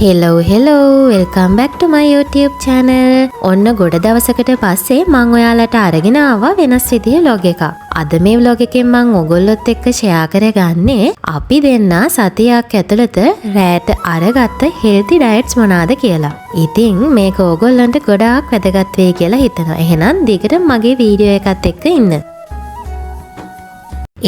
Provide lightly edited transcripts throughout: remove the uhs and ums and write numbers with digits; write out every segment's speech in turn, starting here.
hello welcome back to my YouTube channel. ඔන්න ගොඩ දවසකට පස්සේ මම ඔයාලට අරගෙන ආවා වෙනස් විදිහේ vlog එකක්. අද මේ vlog එකෙන් මම ඔයගොල්ලොත් එක්ක share කරගන්නේ අපි දෙන්නා සතියක් ඇතුළත රැට අරගත්ත healthy diets මොනවාද කියලා. ඉතින් මේක ඔයගොල්ලන්ට ගොඩාක් වැදගත් වෙයි කියලා හිතනවා. එහෙනම් දිගට මගේ වීඩියෝ එකත් එක්ක ඉන්න.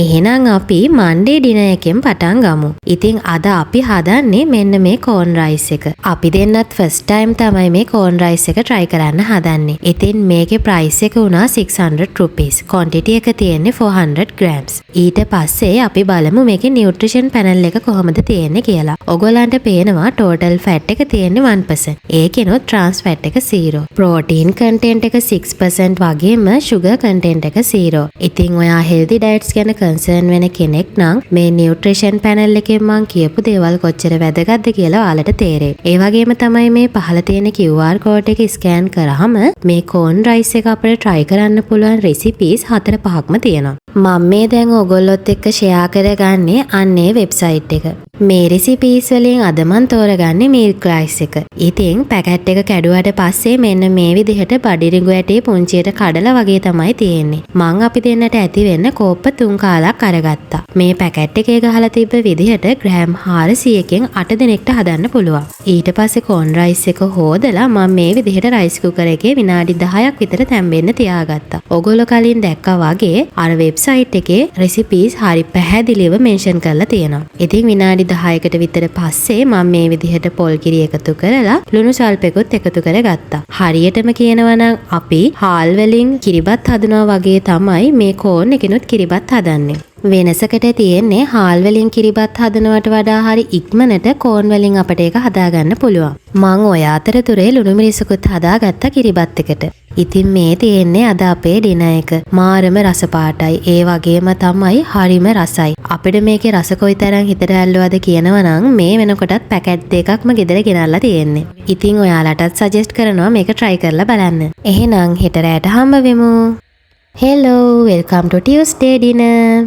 එහෙනම් අපි මන්ඩේ ඩිනර් එකෙන් පටන් ගමු. ඉතින් අද අපි හදන්නේ මෙන්න මේ corn rice එක. අපි දෙන්නත් first time තමයි මේ corn rice එක try කරන්න හදන්නේ. ඉතින් මේකේ price එක උනා 600 rupees. quantity එක තියෙන්නේ 400 grams. ඊට පස්සේ අපි බලමු මේකේ nutrition panel එක කොහොමද තියෙන්නේ කියලා. ඔයගොල්ලන්ට පේනවා total fat එක තියෙන්නේ 1%. ඒකෙනොත් trans fat එක 0. protein content එක 6% වගේම sugar content එක 0. ඉතින් ඔයා healthy diets ගැන කන්සර්න් වෙන කෙනෙක් නම් මේ නියුට්‍රිෂන් පැනල් එකෙන් මම කියපු දේවල් කොච්චර වැදගත්ද කියලා ඔයාලට තේරෙයි. ඒ වගේම තමයි මේ පහළ තියෙන QR code එක ස්කෑන් කරාම මේ corn rice එක අපිට try කරන්න පුළුවන් recipes 4-5ක්ම තියෙනවා. මම මේ දැන් ඔයගොල්ලොත් එක්ක share කරගන්නේ අන්නේ වෙබ්සයිට් එක. මේ recipes වලින් අද මම තෝරගන්නේ milk rice එක. ඉතින් පැකට් එක කැඩුවට පස්සේ මෙන්න මේ විදිහට බඩිරිඟු ඇටේ පුංචියට කඩලා වගේ තමයි තියෙන්නේ. මං අපි දෙන්නට ඇති වෙන්න කෝප්ප 3 කාලක් අරගත්තා. මේ පැකට් එකේ ගහලා තිබ්බ විදිහට ග්‍රෑම් 400කින් 8 දෙනෙක්ට හදන්න පුළුවන්. ඊට පස්සේ corn rice එක හොදලා මම මේ විදිහට rice cooker එකේ විනාඩි 10ක් විතර තැම්බෙන්න තියාගත්තා. ඔයගොල්ලෝ කලින් දැක්කා වගේ අර වෙබ්සයිට් එකේ recipes හරි පැහැදිලිව මෙන්ෂන් කරලා තියෙනවා. ඉතින් විනාඩි 10කට විතර පස්සේ මම මේ විදිහට පොල් කිරි එකතු කරලා ලුණු සල්පෙකුත් එකතු කරගත්තා. හරියටම කියනවා නම් අපි හාල් වලින් කිරිබත් හදනවා වගේ තමයි මේ corn එකනොත් කිරිබත් හදන්නේ. වෙනසකට තියෙන්නේ හාල් වලින් කිරිබත් හදනවට වඩා හරි ඉක්මනට corn වලින් අපිට ඒක හදාගන්න පුළුවන්. මම ඔය අතරතුරේ ලුණු මිරිසකුත් හදාගත්ත කිරිබත් එකට. ඉතින් මේ තියෙන්නේ අද අපේ ඩිනර් එක. මාරම රස පාටයි. ඒ වගේම තමයි හරිම රසයි. අපිට මේකේ රස කොයිතරම් හිතට ඇල්ලුවද කියනවා නම් මේ වෙනකොටත් පැකට් දෙකක්ම ගෙදර ගෙනල්ලා තියෙන්නේ. ඉතින් ඔයාලටත් සජෙස්ට් කරනවා මේක try කරලා බලන්න. එහෙනම් හෙට රැට හම්බ වෙමු. Hello welcome to Tuesday dinner.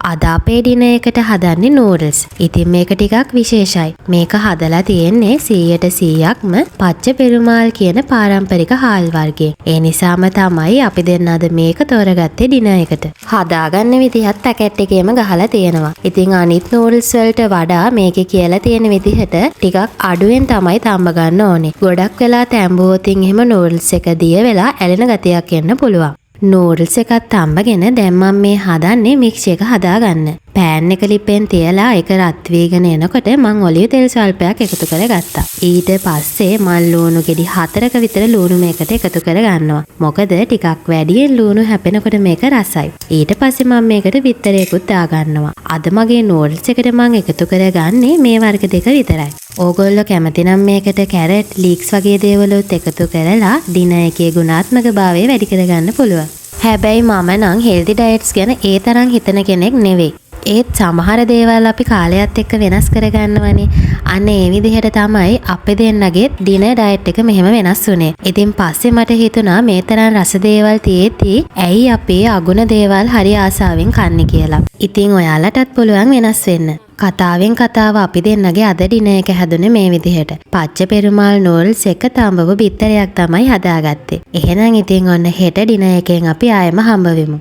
අද අපේ ඩිනර් එකට හදන්නේ noodles. ඉතින් මේක ටිකක් විශේෂයි. මේක හදලා තියෙන්නේ 100%ක්ම පච්ච පෙරුමාල් කියන පාරම්පරික හාල් වර්ගයෙන්. ඒ නිසාම තමයි අපි දෙන්න අද මේක තෝරගත්තේ ඩිනර් එකට. හදාගන්න විදිහත් පැකට් එකේම ගහලා තියෙනවා. ඉතින් අනිත් noodles වලට වඩා මේකේ කියලා තියෙන විදිහට ටිකක් අඩුවෙන් තමයි තම්බ ගන්න ඕනේ. ගොඩක් වෙලා තැඹුවොතින් එහෙම noodles එක දිය වෙලා ඇලෙන ගතියක් එන්න පුළුවන්. noodles එකත් තම්බගෙන දැන් මම මේ හදන්නේ මික්ස් එක හදාගන්න. පෑන් එක ලිපෙන් තියලා ඒක රත් වීගෙන එනකොට මම ඔලිව් තෙල් සල්පයක් එකතු කරගත්තා. ඊට පස්සේ මම ලුණු ගෙඩි 4ක විතර ලුණු මේකට එකතු කරගන්නවා. මොකද ටිකක් වැඩියෙන් ලුණු හැපෙනකොට මේක රසයි. ඊට පස්සේ මම මේකට බිත්තරයකුත් දාගන්නවා. අද මගේ noodles එකට මම එකතු කරගන්නේ මේ වර්ග දෙක විතරයි. ඕගොල්ලෝ කැමති නම් මේකට කැරට්, ලීක්ස් වගේ දේවලුත් එකතු කරලා ඩිනර් එකේ ගුණාත්මක භාවය වැඩි කරගන්න පුළුවන්. හැබැයි මම නම් healthy diets ගැන ඒ තරම් හිතන කෙනෙක් නෙවෙයි. ඒත් සමහර දේවල් අපි කාලයත් එක්ක වෙනස් කරගන්නවනේ. අන්න ඒ විදිහට තමයි අපි දෙන්නගේ ඩිනර් ඩයට් එක මෙහෙම වෙනස් වුනේ. ඉතින් පස්සේ මට හිතුණා මේ තරම් රස දේවල් තියෙද්දි ඇයි අපේ අගුණ දේවල් හරි ආසාවෙන් කන්නේ කියලා. ඉතින් ඔයාලටත් පුළුවන් වෙනස් වෙන්න. කතාවෙන් කතාව අපි දෙන්නගේ අද ඩිනර් එක හැදුනේ මේ විදිහට. පච්ච පෙරුමාල් noodles එක තඹව බිත්තරයක් තමයි හදාගත්තේ. එහෙනම් ඉතින් ඔන්න හෙට ඩිනර් එකෙන් අපි ආයෙම හම්බ වෙමු.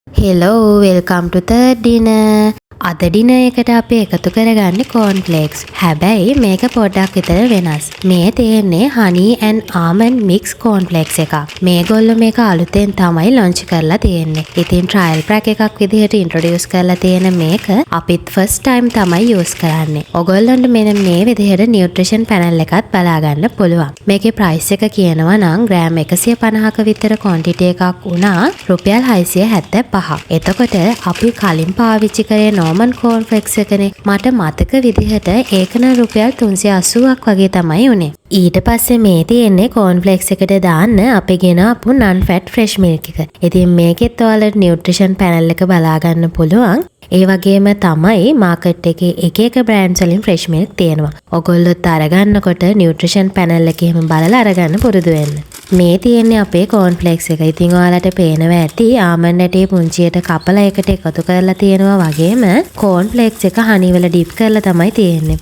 Hello welcome to third dinner. අද ඩිනර් එකට අපි එකතු කරගන්නේ corn flakes. හැබැයි මේක පොඩ්ඩක් විතර වෙනස්. මේ තියෙන්නේ honey and almond mix corn flakes එකක්. මේගොල්ලෝ මේක අලුතෙන් තමයි launch කරලා තියෙන්නේ. ඉතින් trial pack එකක් විදිහට introduce කරලා තියෙන මේක අපිත් first time තමයි use කරන්නේ. ඔයගොල්ලන්ට මෙන්න මේ විදිහට nutrition panel එකත් බලා ගන්න පුළුවන්. මේකේ price එක කියනවා නම් ග්‍රෑම් 150ක විතර quantity එකක් වුණා රුපියල් 675. එතකොට අපි කලින් පාවිච්චි කරේ normal corn flakes එකනේ. මට මතක විදිහට ඒක නම් රුපියල් 380ක් වගේ තමයි උනේ. ඊට පස්සේ මේ තියෙන්නේ corn flakes එකට දාන්න අපි ගෙනාපු non fat fresh milk එක. ඉතින් මේකෙත් ඔයාලට nutrition panel එක බලා ගන්න පුළුවන්. ඒ වගේම තමයි මාකට් එකේ එක එක බ්‍රෑන්ඩ්ස් වලින් fresh milk තියෙනවා. ඔයගොල්ලොත් අරගන්නකොට nutrition panel එකේම බලලා අරගන්න පුරුදු වෙන්න. මේ තියෙන්නේ අපේ corn flakes එක. ඉතින් ඔයාලට පේනවා ඇති ආමන්ඩ් ඇටේ පුංචියට කපලා එකට එකතු කරලා තියෙනවා වගේම corn flakes එක honey වල dip කරලා තමයි තියෙන්නේ.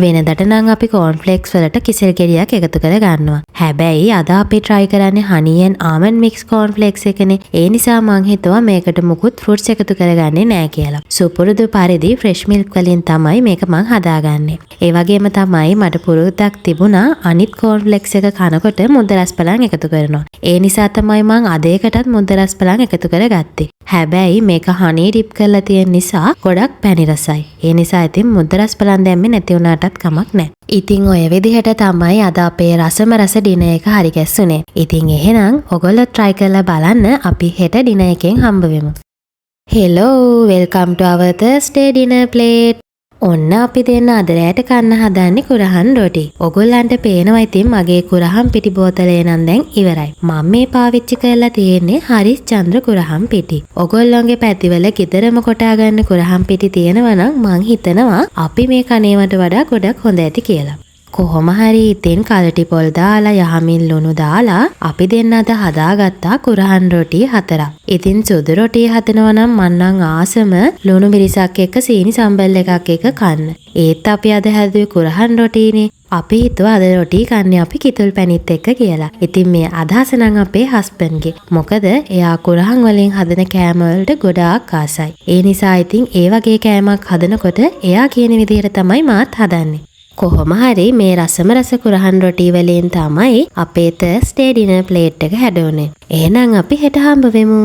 වෙනදට නම් අපි කෝන්ෆ්ලෙක්ස් වලට කිසල් ගෙඩියක් එකතු කර ගන්නවා. හැබැයි අද අපි try කරන්නේ honey and almond mix cornflakes එකනේ. ඒ නිසා මං හිතුවා මේකට මුකුත් fruits එකතු කරගන්නේ නෑ කියලා. සුපුරුදු පරිදි fresh milk වලින් තමයි මේක මං හදාගන්නේ. ඒ වගේම තමයි මට පුරුද්දක් තිබුණා අනිත් cornflakes එක කනකොට මුද්ද රසපලන් එකතු කරනවා. ඒ නිසා තමයි මං අද එකටත් මුද්ද රසපලන් එකතු කරගත්තේ. හැබැයි මේක honey dip කරලා තියෙන නිසා ගොඩක් පැණි රසයි. ඒ නිසා ඉතින් මුද්ද රසපලන් දැම්මේ නැති වුණාටත් කමක් නැහැ. ඉතින් ඔය විදිහට තමයි අද අපේ රසම රස ඩිනර් එක හරි ගැස්සුනේ. ඉතින් එහෙනම් ඔයගොල්ලෝ try කරලා බලන්න අපි හෙට ඩිනර් එකෙන් හම්බ වෙමු. Hello, welcome to our Thursday dinner plate. ඔන්න අපි දෙන්න අද රැට කන්න හදන්නේ කුරහන් රොටි. ඔයගොල්ලන්ට පේනවා ඉතින් මගේ කුරහන් පිටි බෝතලේ නම් දැන් ඉවරයි. මම මේ පාවිච්චි කරලා තියෙන්නේ හරිස් චන්ද්‍ර කුරහන් පිටි. ඔයගොල්ලන්ගේ පැතිවල ගෙදරම කොටා ගන්න කුරහන් පිටි තියෙනවා නම් මං හිතනවා අපි මේ කණේවට වඩා ගොඩක් හොඳ ඇති කියලා. කොහොම හරි ඉතින් කලටි පොල් දාලා යහමින් ලුණු දාලා අපි දෙන්න අද හදාගත්තා කුරහන් රොටි 4ක්. ඉතින් සුදු රොටි හදනවා නම් මං නම් ආසම ලුණු මිරිසක් එක්ක සීනි සම්බල් එකක් එක්ක කන්න. ඒත් අපි අද හැදුවේ කුරහන් රොටිනේ. අපි හිතුවා අද රොටි කන්නේ අපි කිතුල් පැණිත් එක්ක කියලා. ඉතින් මේ අදහස නම් අපේ හස්බන්ඩ්ගේ. මොකද එයා කුරහන් වලින් හදන කෑම වලට ගොඩාක් ආසයි. ඒ නිසා ඉතින් ඒ වගේ කෑමක් හදනකොට එයා කියන විදිහට තමයි මාත් හදන්නේ. කොහොම හරි මේ රසම රස කුරහන් රොටි වලින් තමයි අපේ Thursday dinner plate එක හැදුනේ. එහෙනම් අපි හෙට හම්බ වෙමු.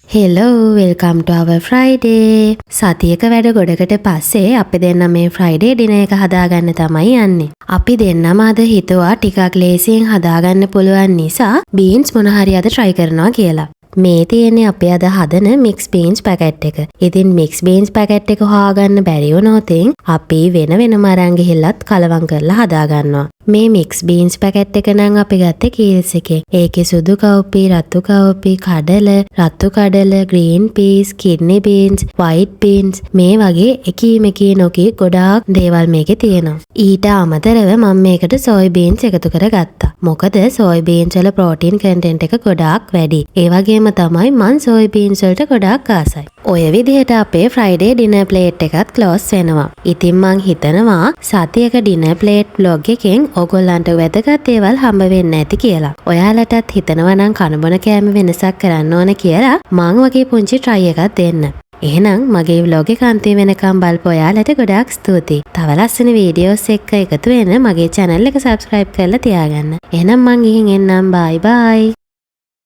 Hello, welcome to our Friday. සතියක වැඩ ගොඩකට පස්සේ අපි දෙන්න මේ Friday dinner එක හදාගන්න තමයි යන්නේ. අපි දෙන්නම අද හිතුවා ටිකක් ලේසියෙන් හදාගන්න පුළුවන් නිසා beans මොන හරි අද try කරනවා කියලා. මේ තියෙන්නේ අපේ අද හදන mix beans packet එක. ඉතින් mix beans packet එක හොයාගන්න බැරි වුණොත් අපි වෙන වෙනම අරන් ගිහිල්ලත් කලවම් කරලා හදාගන්නවා. මේ mix beans packet එක නම් අපි ගත්තේ කීල්ස් එකේ. ඒකේ සුදු කව්පි, රතු කව්පි, කඩල, රතු කඩල, green peas, kidney beans, white beans මේ වගේ එකී නොකී ගොඩාක් දේවල් මේකේ තියෙනවා. ඊට අමතරව මම මේකට soy beans එකතු කරගත්තා. මොකද soy beans වල protein content එක ගොඩාක් වැඩි. ඒ වගේම තමයි මං soy beans වලට ගොඩාක් ආසයි. ඔය විදිහට අපේ Friday dinner plate එකත් close වෙනවා. ඉතින් මං හිතනවා සතියක dinner plate vlog එකෙන් ඔයගොල්ලන්ට වැදගත් දේවල් හම්බ වෙන්න ඇති කියලා. ඔයාලටත් හිතනවා නම් කනබන කෑම වෙනසක් කරන්න ඕන කියලා මං වගේ පුංචි try එකක් දෙන්න. එහෙනම් මගේ vlog එක අන්තිම වෙනකම් බලපු ඔයාලට ගොඩාක් ස්තුතියි. තව ලස්සන වීඩියෝස් එක්ක එකතු වෙන මගේ channel එක subscribe කරලා තියාගන්න. එහෙනම් මං ගිහින් එන්නම්. bye bye.